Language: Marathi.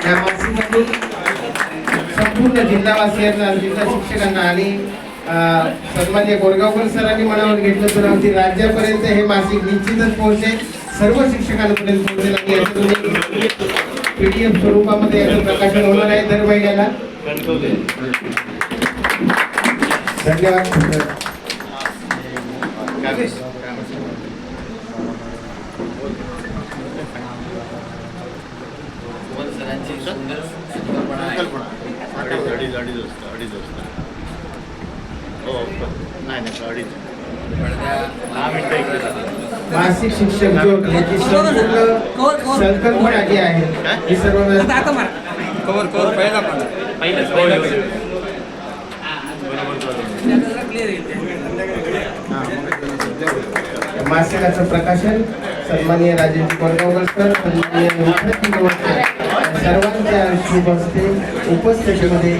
या मासिकातून संपूर्ण जिल्हावासियांना, जिल्हा शिक्षकांना आणि सन्माननीय गोरगावकर सरांनी मनावर घेतलं तर अगदी राज्यापर्यंत हे मासिक निश्चितच पोहोचेल, सर्व शिक्षकांपर्यंत पोहोचेल आणि याच्यातून PDF स्वरूपामध्ये याचं प्रकाशन होणार आहे दर महिन्याला. धन्यवाद. मासिक शिक्षक ज्योत याची संपूर्ण संकल्पना जी आहे ही सर्व मासिकाचं प्रकाशन सन्माननीय राजेश गोरगावकर, सन्माननीय सर्वांच्या शुभ हस्ते उपस्थितीमध्ये